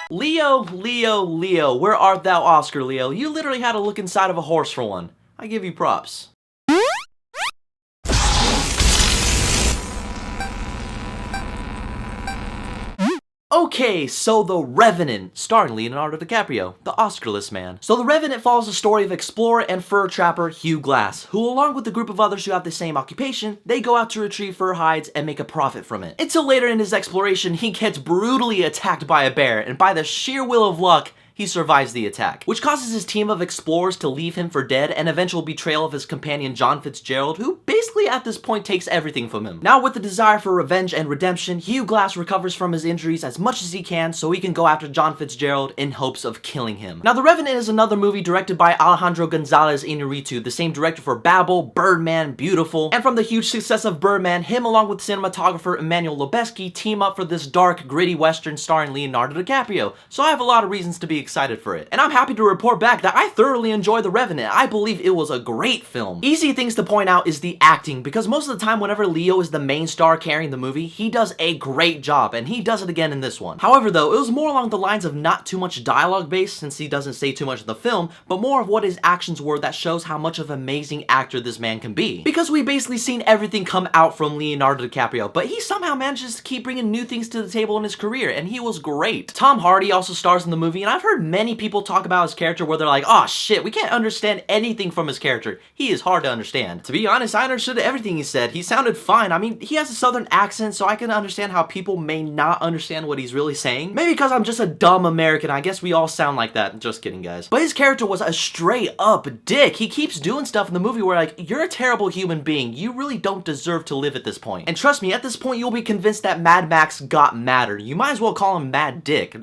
Leo, Leo, Leo, where art thou, Oscar Leo? You literally had to look inside of a horse for one. I give you props. Okay, so The Revenant, starring Leonardo DiCaprio, the Oscar-less man. So The Revenant follows the story of explorer and fur trapper Hugh Glass, who along with a group of others who have the same occupation, they go out to retrieve fur hides and make a profit from it. Until later in his exploration, he gets brutally attacked by a bear, and by the sheer will of luck, he survives the attack, which causes his team of explorers to leave him for dead and eventual betrayal of his companion John Fitzgerald, who basically at this point takes everything from him. Now with the desire for revenge and redemption, Hugh Glass recovers from his injuries as much as he can so he can go after John Fitzgerald in hopes of killing him. Now The Revenant is another movie directed by Alejandro Gonzalez Iñárritu, the same director for Babel, Birdman, Beautiful, and from the huge success of Birdman, him along with cinematographer Emmanuel Lubezki team up for this dark, gritty western starring Leonardo DiCaprio, so I have a lot of reasons to be excited for it. And I'm happy to report back that I thoroughly enjoyed The Revenant. I believe it was a great film. Easy things to point out is the acting, because most of the time whenever Leo is the main star carrying the movie, he does a great job, and he does it again in this one. However though, it was more along the lines of not too much dialogue based, since he doesn't say too much in the film, but more of what his actions were that shows how much of an amazing actor this man can be. Because we basically seen everything come out from Leonardo DiCaprio, but he somehow manages to keep bringing new things to the table in his career, and he was great. Tom Hardy also stars in the movie, and I've heard many people talk about his character where they're like, oh shit, we can't understand anything from his character. He is hard to understand. To be honest, I understood everything he said. He sounded fine. I mean, he has a southern accent, so I can understand how people may not understand what he's really saying. Maybe because I'm just a dumb American. I guess we all sound like that. Just kidding, guys. But his character was a straight up dick. He keeps doing stuff in the movie where like, you're a terrible human being. You really don't deserve to live at this point. And trust me, at this point, you'll be convinced that Mad Max got madder. You might as well call him Mad Dick.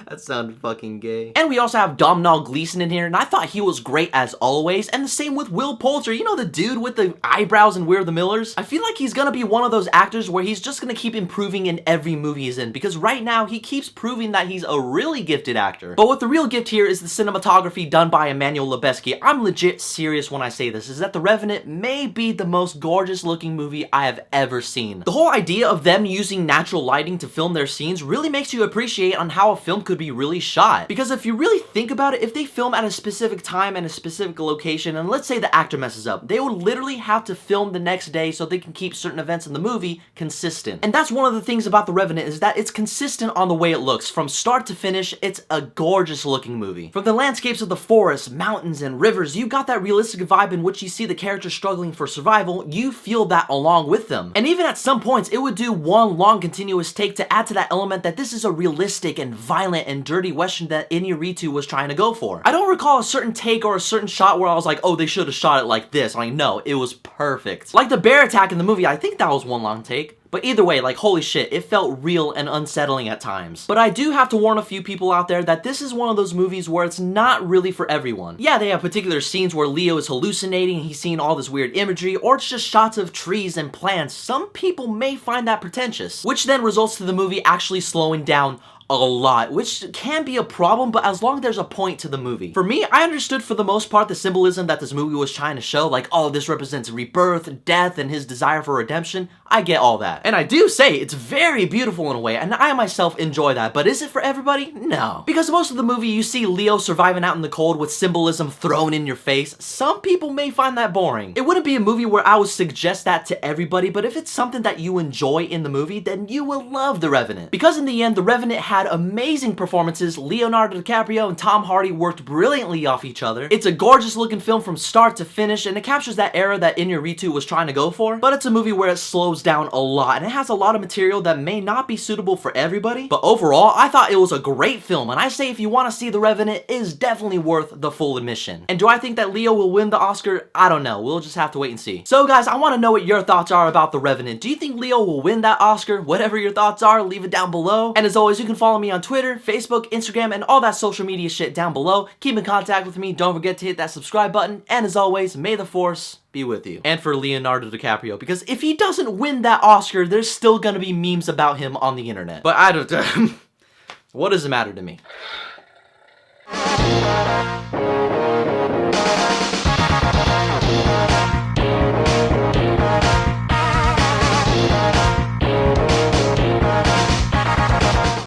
That sounded fucking gay. And we also have Domhnall Gleeson in here, and I thought he was great as always, and the same with Will Poulter. You know, the dude with the eyebrows in We're the Millers? I feel like he's gonna be one of those actors where he's just gonna keep improving in every movie he's in, because right now he keeps proving that he's a really gifted actor. But what the real gift here is the cinematography done by Emmanuel Lubezki. I'm legit serious when I say this, is that The Revenant may be the most gorgeous looking movie I have ever seen. The whole idea of them using natural lighting to film their scenes really makes you appreciate on how a film could be really shot. Because if you really think about it, if they film at a specific time and a specific location, and let's say the actor messes up, they would literally have to film the next day so they can keep certain events in the movie consistent. And that's one of the things about The Revenant, is that it's consistent on the way it looks. From start to finish, it's a gorgeous looking movie. From the landscapes of the forests, mountains, and rivers, you got that realistic vibe in which you see the characters struggling for survival. You feel that along with them. And even at some points, it would do one long continuous take to add to that element that this is a realistic and violent and dirty western that Iñárritu was trying to go for. I don't recall a certain take or a certain shot where I was like, oh, they should have shot it like this. I mean, no, it was perfect. Like the bear attack in the movie, I think that was one long take. But either way, like, holy shit, it felt real and unsettling at times. But I do have to warn a few people out there that this is one of those movies where it's not really for everyone. Yeah, they have particular scenes where Leo is hallucinating and he's seeing all this weird imagery, or it's just shots of trees and plants. Some people may find that pretentious, which then results to the movie actually slowing down a lot, which can be a problem, but as long as there's a point to the movie. For me, I understood for the most part the symbolism that this movie was trying to show, like, oh, this represents rebirth, death, and his desire for redemption. I get all that. And I do say it's very beautiful in a way, and I myself enjoy that, but is it for everybody? No. Because most of the movie you see Leo surviving out in the cold with symbolism thrown in your face. Some people may find that boring. It wouldn't be a movie where I would suggest that to everybody, but if it's something that you enjoy in the movie, then you will love The Revenant. Because in the end, The Revenant had amazing performances. Leonardo DiCaprio and Tom Hardy worked brilliantly off each other. It's a gorgeous looking film from start to finish, and it captures that era that Iñárritu was trying to go for, but it's a movie where it slows down a lot, and it has a lot of material that may not be suitable for everybody, but overall, I thought it was a great film, and I say if you want to see The Revenant, it is definitely worth the full admission. And do I think that Leo will win the Oscar? I don't know. We'll just have to wait and see. So guys, I want to know what your thoughts are about The Revenant. Do you think Leo will win that Oscar? Whatever your thoughts are, leave it down below. And as always, you can follow me on Twitter, Facebook, Instagram, and all that social media shit down below. Keep in contact with me. Don't forget to hit that subscribe button. And as always, may the Force be with you. And for Leonardo DiCaprio, because if he doesn't win that Oscar, there's still gonna be memes about him on the internet. But I don't... what does it matter to me?